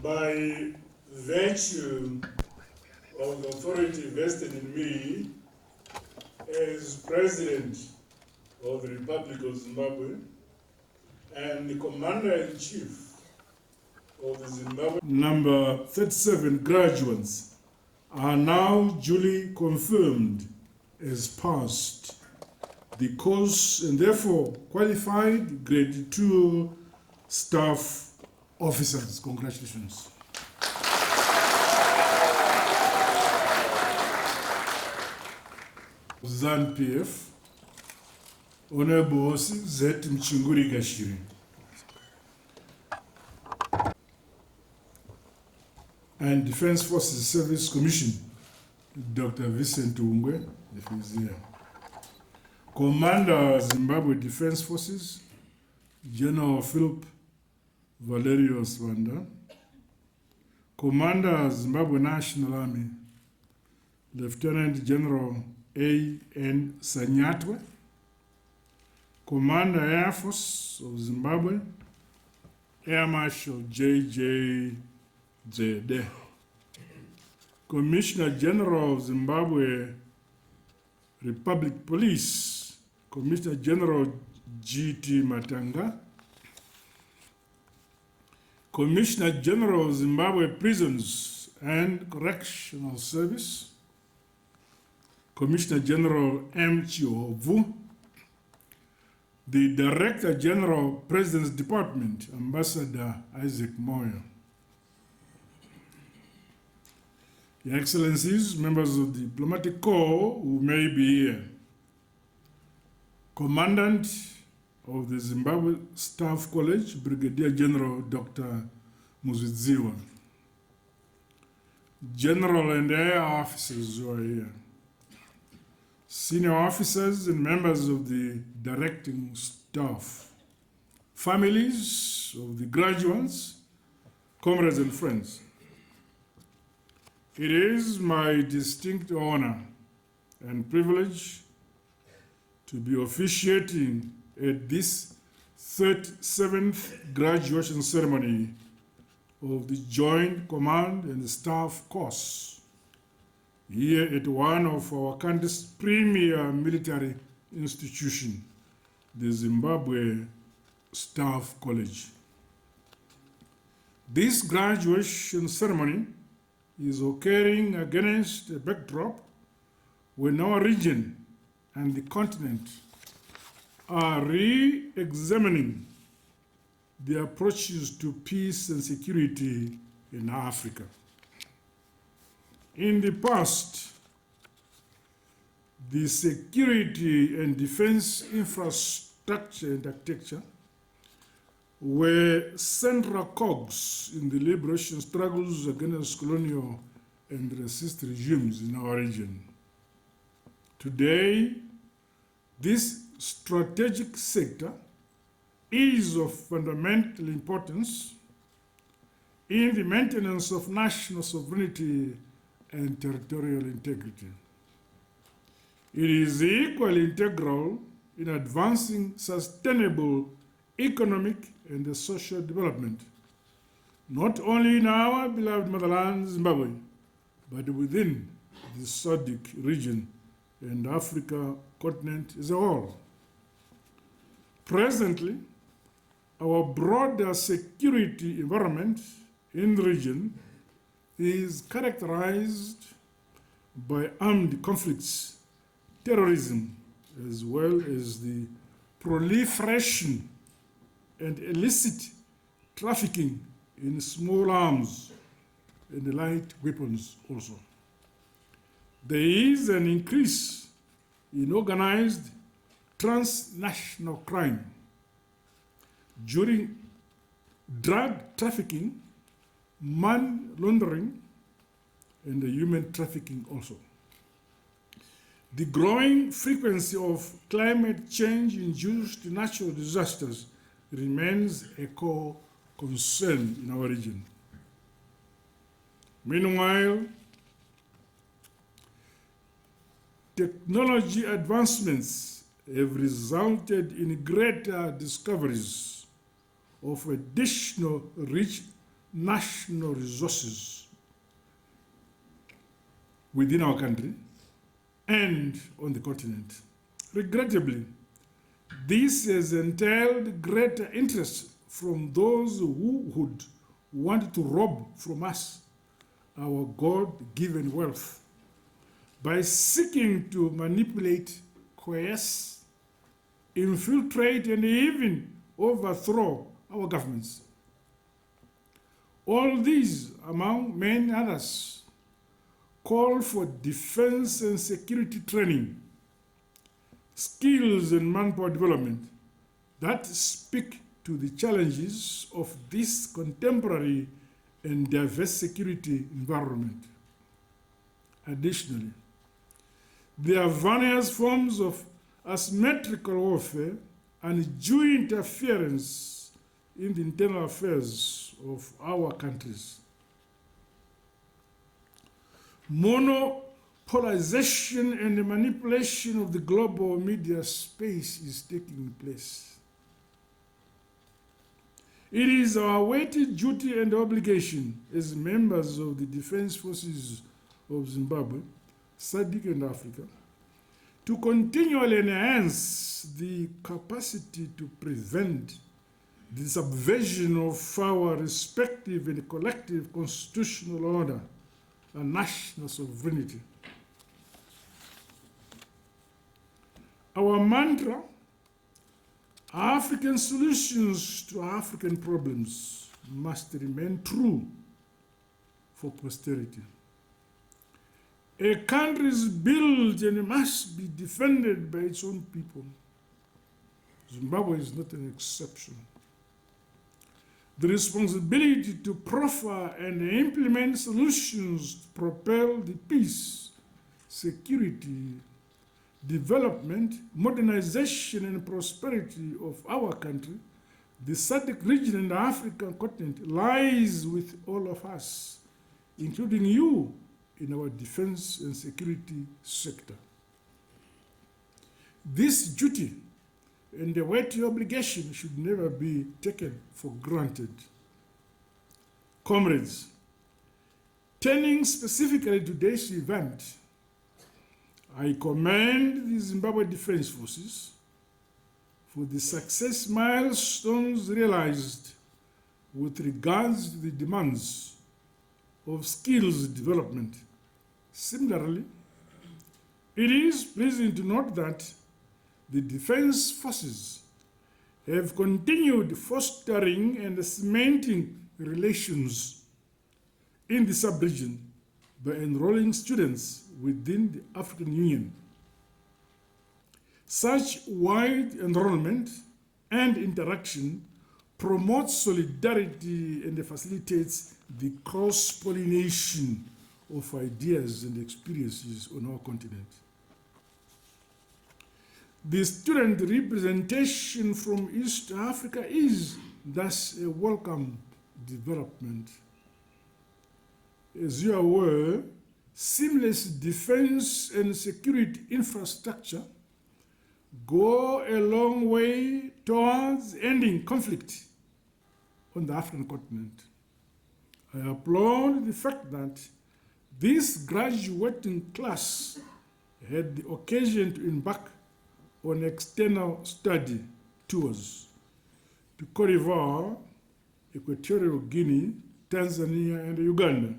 by virtue of the authority vested in me as President of the Republic of Zimbabwe and the Commander-in-Chief of the Zimbabwe number 37 graduates are now duly confirmed as passed the course and therefore qualified grade 2 staff officers. Congratulations. ZANU-PF, Honorable Z. Mchinguri Gashiri. And Defense Forces Service Commission, Dr. Vincent Ungwe, if he's here. Commander Zimbabwe Defense Forces, General Philip Valerius Wanda. Commander Zimbabwe National Army, Lieutenant General A.N. Sanyatwe. Commander Air Force of Zimbabwe, Air Marshal J.J. Zede. Commissioner General of Zimbabwe Republic Police, Commissioner General G.T. Matanga. Commissioner General of Zimbabwe Prisons and Correctional Service, Commissioner General M. Chihovu. The Director General, President's Department, Ambassador Isaac Moyo. Your Excellencies, members of the Diplomatic Corps who may be here, Commandant of the Zimbabwe Staff College, Brigadier General Dr. Muzidziwa, General and Air Officers who are here, senior officers and members of the directing staff, families of the graduates, comrades and friends. It is my distinct honor and privilege to be officiating at this 37th graduation ceremony of the Joint Command and Staff course here at one of our country's premier military institution, the Zimbabwe Staff College. This graduation ceremony is occurring against a backdrop when our region and the continent are re-examining the approaches to peace and security in Africa. In the past, the security and defense infrastructure and architecture were central cogs in the liberation struggles against colonial and racist regimes in our region. Today, this strategic sector is of fundamental importance in the maintenance of national sovereignty and territorial integrity. It is equally integral in advancing sustainable economic and social development, not only in our beloved motherland, Zimbabwe, but within the SADC region and Africa continent as a whole. Presently, our broader security environment in the region is characterized by armed conflicts, terrorism, as well as the proliferation and illicit trafficking in small arms and light weapons also. There is an increase in organized transnational crime during drug trafficking, money laundering, and human trafficking also. The growing frequency of climate change-induced natural disasters remains a core concern in our region. Meanwhile, technology advancements have resulted in greater discoveries of additional rich national resources within our country and on the continent. Regrettably, this has entailed greater interest from those who would want to rob from us our God-given wealth by seeking to manipulate, coerce, infiltrate, and even overthrow our governments. All these, among many others, call for defense and security training, skills and manpower development that speak to the challenges of this contemporary and diverse security environment. Additionally, there are various forms of asymmetrical warfare and due interference in the internal affairs of our countries. Monopolization and manipulation of the global media space is taking place. It is our weighty duty and obligation as members of the Defense Forces of Zimbabwe, SADC and Africa, to continually enhance the capacity to prevent the subversion of our respective and collective constitutional order and national sovereignty. Our mantra, African solutions to African problems, must remain true for posterity. A country is built and must be defended by its own people. Zimbabwe is not an exception. The responsibility to proffer and implement solutions to propel the peace, security, development, modernization, and prosperity of our country, the SADC region and the African continent lies with all of us, including you in our defense and security sector. This duty and the weighty obligation should never be taken for granted. Comrades, turning specifically to today's event, I commend the Zimbabwe Defense Forces for the success milestones realized with regards to the demands of skills development. Similarly, it is pleasing to note that the Defense Forces have continued fostering and cementing relations in the sub-region by enrolling students within the African Union. Such wide enrollment and interaction promotes solidarity and facilitates the cross-pollination of ideas and experiences on our continent. The student representation from East Africa is thus a welcome development. As you are aware, seamless defense and security infrastructure go a long way towards ending conflict on the African continent. I applaud the fact that this graduating class had the occasion to embark on external study tours to Cote d'Ivoire, Equatorial Guinea, Tanzania, and Uganda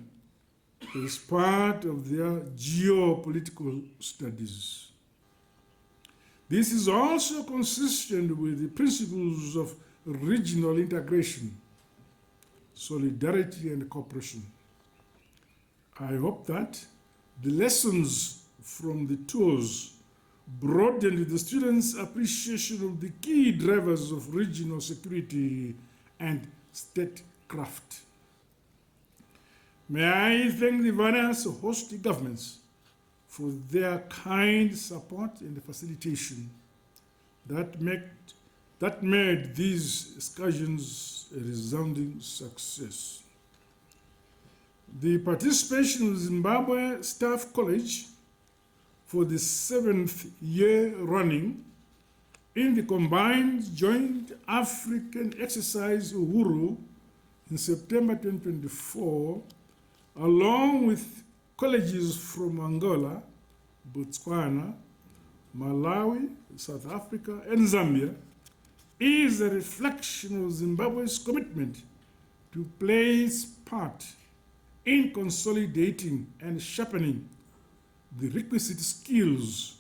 as part of their geopolitical studies. This is also consistent with the principles of regional integration, solidarity, and cooperation. I hope that the lessons from the tours broadened the students' appreciation of the key drivers of regional security and statecraft. May I thank the various host governments for their kind support and facilitation that made these excursions a resounding success. The participation of Zimbabwe Staff College for the 7th year running in the combined joint African exercise Uhuru in September 2024, along with colleges from Angola, Botswana, Malawi, South Africa, and Zambia, is a reflection of Zimbabwe's commitment to play its part in consolidating and sharpening the requisite skills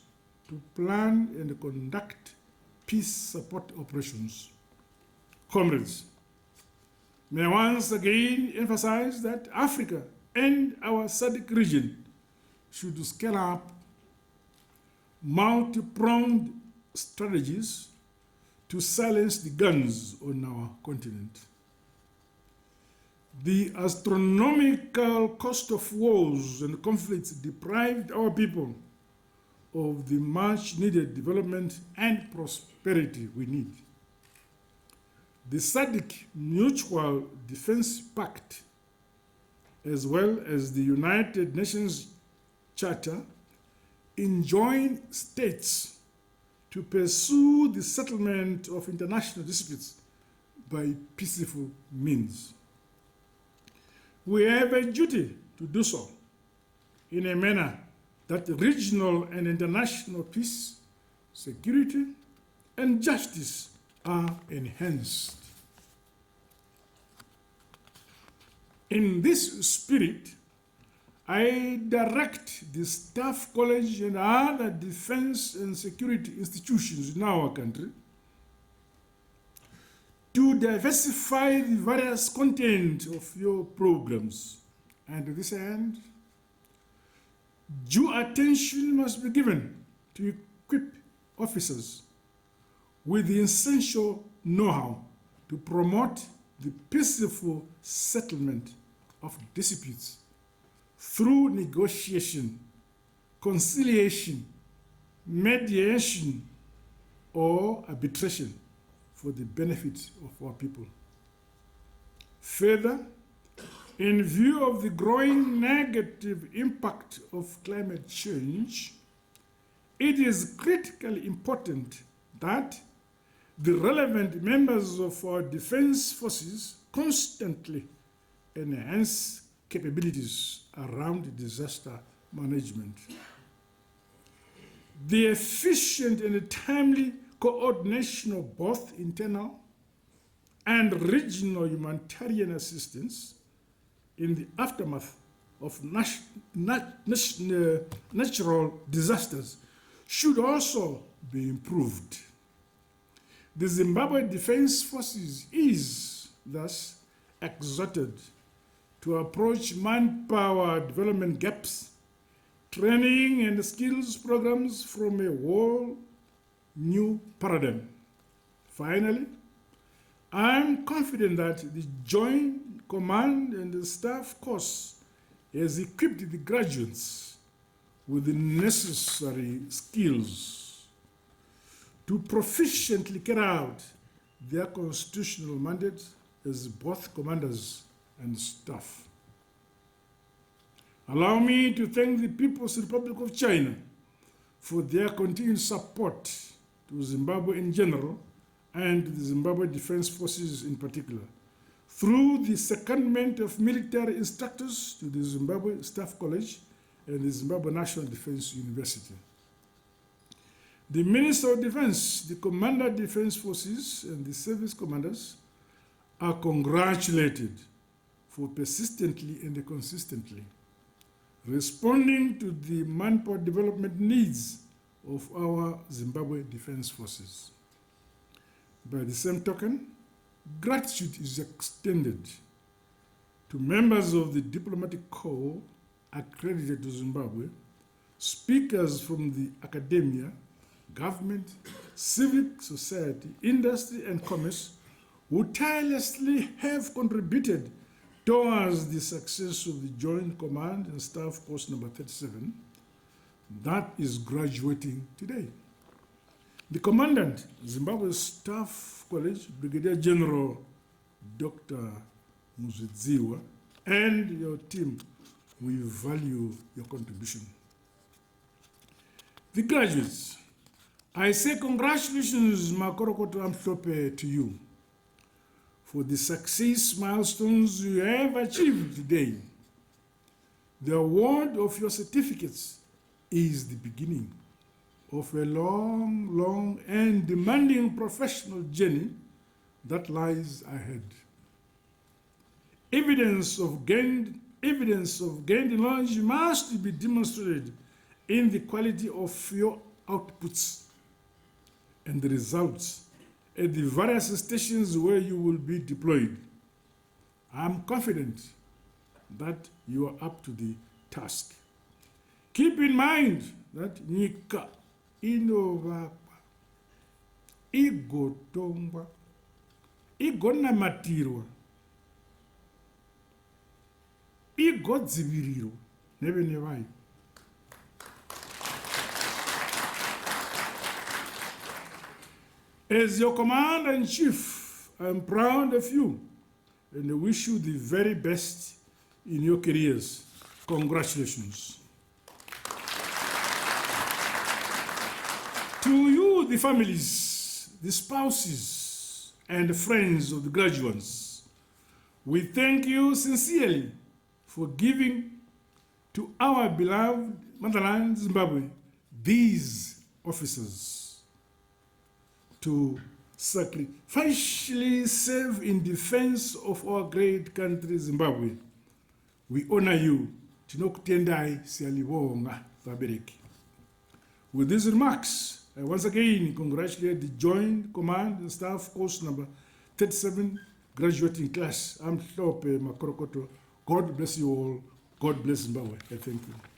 to plan and conduct peace support operations. Comrades, may I once again emphasize that Africa and our SADC region should scale up multi-pronged strategies to silence the guns on our continent. The astronomical cost of wars and conflicts deprived our people of the much-needed development and prosperity we need. The SADC Mutual Defense Pact, as well as the United Nations Charter, enjoin states to pursue the settlement of international disputes by peaceful means. We have a duty to do so in a manner that regional and international peace, security, and justice are enhanced. In this spirit, I direct the Staff College and other defense and security institutions in our country to diversify the various content of your programs. And to this end, due attention must be given to equip officers with the essential know-how to promote the peaceful settlement of disputes through negotiation, conciliation, mediation, or arbitration for the benefit of our people. Further, in view of the growing negative impact of climate change, it is critically important that the relevant members of our defense forces constantly enhance capabilities around disaster management. The efficient and timely coordination of both internal and regional humanitarian assistance in the aftermath of natural disasters should also be improved. The Zimbabwe Defense Forces is thus exhorted to approach manpower development gaps, training and skills programs from a whole new paradigm. Finally, I'm confident that the Joint Command and the Staff course has equipped the graduates with the necessary skills to proficiently carry out their constitutional mandate as both commanders and staff. Allow me to thank the People's Republic of China for their continued support to Zimbabwe in general and the Zimbabwe Defense Forces in particular, through the secondment of military instructors to the Zimbabwe Staff College and the Zimbabwe National Defense University. The Minister of Defense, the Commander of Defense Forces, and the service commanders are congratulated for persistently and consistently responding to the manpower development needs of our Zimbabwe Defense Forces. By the same token, gratitude is extended to members of the diplomatic corps accredited to Zimbabwe, speakers from the academia, government, civic society, industry, and commerce who tirelessly have contributed towards the success of the Joint Command and Staff Course number 37 that is graduating today. The Commandant, Zimbabwe Staff College, Brigadier General Dr. Muzidziwa, and your team, we value your contribution. The graduates, I say congratulations, Makorokoto Amhlope, to you for the success milestones you have achieved today. The award of your certificates is the beginning of a long, long and demanding professional journey that lies ahead. Evidence of gained knowledge must be demonstrated in the quality of your outputs and the results at the various stations where you will be deployed. I'm confident that you are up to the task. Keep in mind that nyika inovakwa, igotongwa, igonamatirwa, igodzivirirwa nevene vayo. As your commander-in-chief, I am proud of you and I wish you the very best in your careers. Congratulations. To you, the families, the spouses, and the friends of the graduates, we thank you sincerely for giving to our beloved motherland, Zimbabwe, these officers to sacrificially serve in defense of our great country, Zimbabwe. We honor you. Tinokutendai siyalibonga vabereki. With these remarks, I once again congratulate the Joint Command and Staff Course number 37 graduating class. I'm Hlope Makorokoto. God bless you all. God bless Zimbabwe. I thank you.